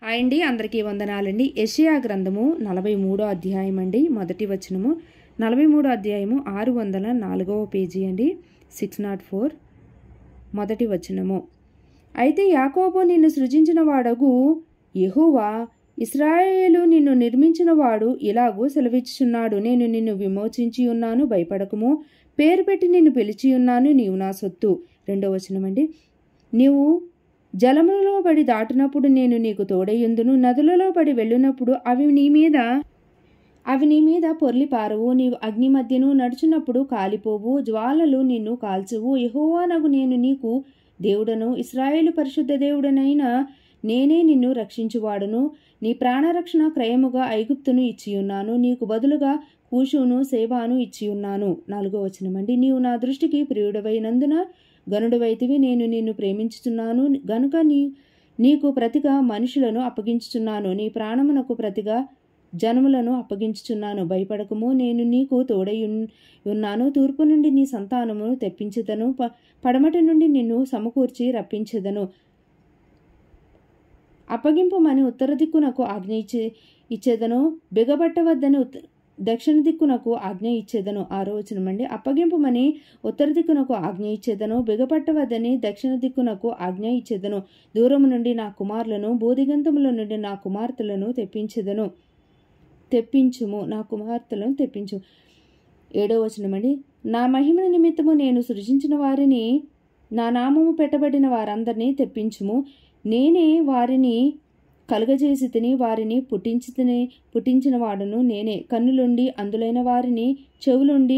Hi అండి, అందరికీ వందనాలండి. యెషయా గ్రంథము 43వ అధ్యాయం అండి. మొదటి వచనము. 43వ అధ్యాయము 604వ పేజీ అండి. 604 మొదటి వచనము. అయితే యాకోబు నిన్ను సృజించిన వాడగు యెహోవా, ఇశ్రాయేలు నిన్ను నిర్మించిన వాడు ఇలాగూ సెలవిచ్చుచున్నాడు. నేను నిన్ను విమోచించి ఉన్నాను, భయపడకుము. పేరు పెట్టి నిన్ను పిలిచి ఉన్నాను, నీవు నా సొత్తు. 2వ వచనం అండి. నీవు జలములలో పడి దాటినప్పుడు నేను నీకు తోడయ్యుందును. నదులలో పడి వెళ్ళినప్పుడు అవి నీ మీద పొర్లి పారవు. నీవు అగ్ని మధ్యను నడుచున్నప్పుడు కాలిపోవు. జ్వాలలు నిన్ను కాల్చవు. యెహోవానగు నేను నీకు దేవుడను, ఇశ్రాయేలు పరిశుద్ధ దేవుడనైన నేనే నిన్ను రక్షించువాడును. నీ ప్రాణరక్షణ క్రయముగా ఐగుప్తును ఇచ్చియున్నాను. నీకు బదులుగా కూషును, సేబాను ఇచ్చియున్నాను. 4వ వచనం అండి. నీవు నా దృష్టికి ప్రియుడవైనందున గనుడవైతివి. నేను నిన్ను ప్రేమించుచున్నాను గనుక నీకు ప్రతిగా మనుషులను అప్పగించుచున్నాను. నీ ప్రాణమునకు ప్రతిగా జనములను అప్పగించుచున్నాను. భయపడకము, నేను నీకు తోడై ఉన్నాను. తూర్పు నుండి నీ సంతానమును తెప్పించెదను, పడమటి నుండి నిన్ను సమకూర్చి రప్పించెదను. అప్పగింపమని ఉత్తర దిక్కునకు ఆజ్ఞ ఇచ్చేదను, బిగబట్టవద్దని దక్షిణ దిక్కునకు ఆజ్ఞ ఇచ్చేదను. 6వ వచనం అండి. అప్పగింపమని ఉత్తర దిక్కునకు ఆజ్ఞ ఇచ్చేదను, బిగపట్టవద్దని దక్షిణ దిక్కునకు ఆజ్ఞ ఇచ్చేదను. దూరము నుండి నా కుమారులను, భూదిగంతముల నుండి నా కుమార్తెలను తెప్పించుము. నా కుమార్తెలను తెప్పించు. 7వ వచనం అండి. నా మహిమ నిమిత్తము నేను సృజించిన వారిని, నా నామము పెట్టబడిన వారందరినీ తెప్పించుము. నేనే వారిని కలుగజేసి తిని, వారిని పుట్టించిన వాడును నేనే. కన్నులుండి అందులైన వారిని, చెవులుండి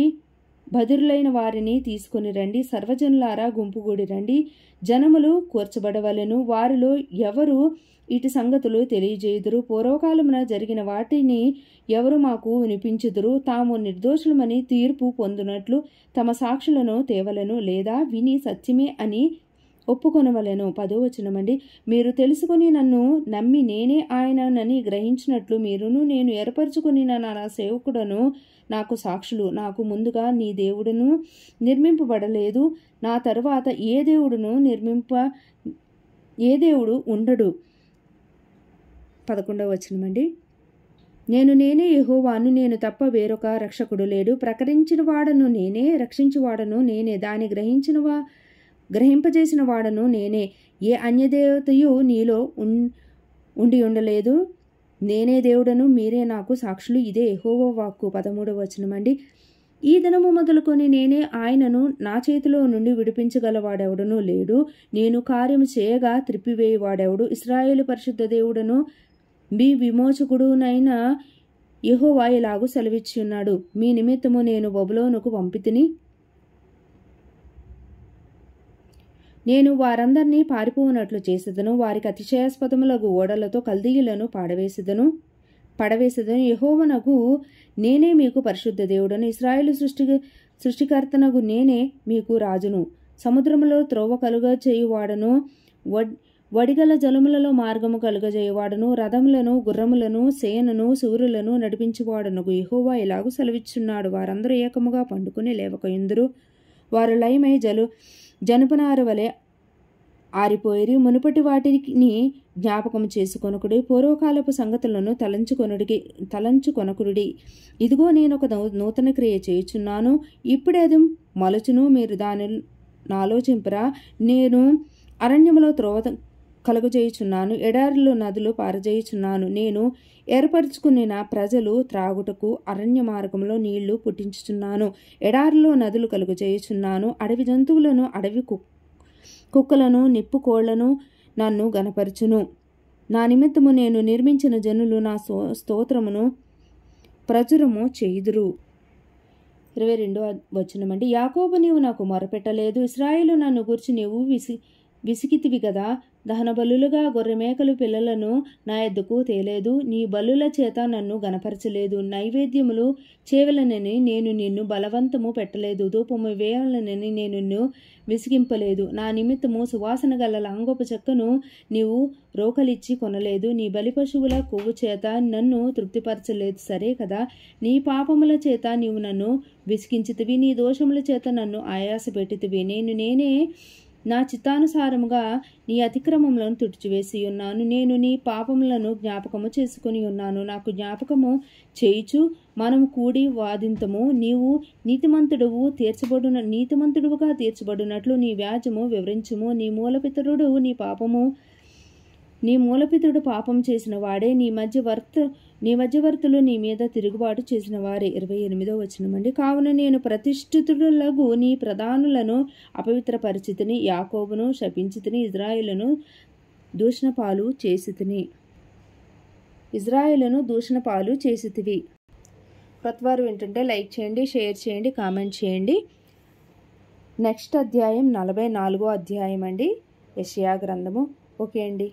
బధిరులైన వారిని తీసుకొని రండి. సర్వజనులారా గుంపుగూడి రండి. జనములు కూర్చబడవలెను. వారిలో ఎవరు ఇటు సంగతులు తెలియజేయుదురు? పూర్వకాలమున జరిగిన వాటిని ఎవరు మాకు వినిపించుదురు? తాము నిర్దోషులమని తీర్పు పొందునట్లు తమ సాక్షులను తేవలెను, లేదా విని సత్యమే అని ఒప్పుకొనవలెను. 10వ వచనం అండి. మీరు తెలుసుకొని నన్ను నమ్మి నేనే ఆయననని గ్రహించినట్లు మీరును నేను ఏర్పరచుకుని నా సేవకుడను నాకు సాక్షులు. నాకు ముందుగా నీ దేవుడును నిర్మింపబడలేదు, నా తరువాత ఏ దేవుడు ఉండడు. 11వ వచనం అండి. నేనే యెహోవాను, నేను తప్ప వేరొక రక్షకుడు లేడు. ప్రకటించిన వాడను నేనే, రక్షించువాడను నేనే, దాని గ్రహింపజేసిన వాడను నేనే. ఏ అన్యదేవతయు నీలో ఉండి ఉండలేదు. నేనే దేవుడను, మీరే నాకు సాక్షులు. ఇదే యెహోవా వాక్కు. 13వ వచనం అండి. ఈ దినము మొదలుకొని నేనే ఆయనను, నా చేతిలో నుండి విడిపించగలవాడెవడనూ లేడు. నేను కార్యము చేయగా త్రిప్పివేయువాడెవడు? ఇశ్రాయేలు పరిశుద్ధ దేవుడను మీ విమోచకుడునైన యెహోవా ఇలాగు సెలవిచ్చి ఉన్నాడు. మీ నిమిత్తము నేను బబులోనుకు పంపితిని. నేను వారందరినీ పారిపోనట్లు చేసేదను. వారికి అతిశయాస్పదములగు ఓడలతో కల్దీయులను పడవేసేదను. యెహోవానగు నేనే మీకు పరిశుద్ధ దేవుడను, ఇశ్రాయేలు సృష్టికర్తనగు నేనే మీకు రాజును. సముద్రములో త్రోవ కలుగజేయువాడను, వడిగల జలములలో మార్గము కలుగజేయువాడను, రథములను, గుర్రములను, సేనను, శూరులను నడిపించువాడనగు యెహోవా ఇలాగు సెలవిచ్చున్నాడు. వారందరూ ఏకముగా పండుకుని లేవకయుందురు. వారు లయమై జనపనారు వలె ఆరిపోయిరి. మునుపటి వాటిని జ్ఞాపకం చేసుకొనకుడి, పూర్వకాలపు సంగతులను తలంచుకొనకుడి. ఇదిగో నేను ఒక నూతన క్రియ చేయుచున్నాను, ఇప్పుడేది మలచును, మీరు దాని ఆలోచింపరా? నేను అరణ్యములో త్రోవ కలుగజేయుచున్నాను, ఎడారిలో నదులు పారజేయుచున్నాను. నేను ఏర్పరచుకుని ప్రజలు త్రాగుటకు అరణ్య మార్గంలో నీళ్లు పుట్టించుచున్నాను, ఎడారిలో నదులు కలుగజేయుచున్నాను. అడవి జంతువులను, అడవి కుక్కలను, నిప్పుకోళ్లను నన్ను గనపరచును. నా నిమిత్తము నేను నిర్మించిన జనులు నా స్తోత్రమును ప్రచురము చేయుదురు. 22వ వచనం అండి. యాకోబు, నీవు నాకు మొరపెట్టలేదు, ఇశ్రాయేలు నన్ను గూర్చి నీవు విసిగితివి గదా. దహన బలులుగా గొర్రెమేకలు పిల్లలను నా ఎద్దుకు తేలేదు. నీ బలుల చేత నన్ను గనపరచలేదు. నైవేద్యములు చేయవలనని నేను నిన్ను బలవంతము పెట్టలేదు. ధూపము వేయాలనని నేను నిన్ను విసిగింపలేదు. నా నిమిత్తము సువాసన గల లాంగోప చెక్కను నీవు రోకలిచ్చి కొనలేదు. నీ బలి పశువుల కొవ్వు చేత నన్ను తృప్తిపరచలేదు. సరే కదా, నీ పాపముల చేత నీవు నన్ను విసిగించితివి, నీ దోషముల చేత నన్ను ఆయాస పెట్టితివి. నేనే నా చిత్తానుసారముగా నీ అతిక్రమములను తుడిచివేసి ఉన్నాను. నేను నీ పాపములను జ్ఞాపకము చేసుకుని ఉన్నాను. నాకు జ్ఞాపకము చేయుచు మనము కూడి వాదింతము. నీవు నీతిమంతుడుగా తీర్చబడినట్లు నీ వ్యాజ్యము వివరించుము. నీ మూలపితుడు పాపం చేసిన వాడే. నీ మధ్యవర్తులు నీ మీద తిరుగుబాటు చేసిన వారే. 28వ వచనమండి. కావున నేను ప్రతిష్ఠితులగు నీ ప్రధానులను అపవిత్రపరిచితిని, యాకోబును శపించితిని, ఇజ్రాయేలును దూషణ పాలు చేసితివి. ప్రతివారు ఏంటంటే లైక్ చేయండి, షేర్ చేయండి, కామెంట్ చేయండి. నెక్స్ట్ అధ్యాయం 44వ అధ్యాయం అండి, యెషయా గ్రంథము. ఓకే అండి.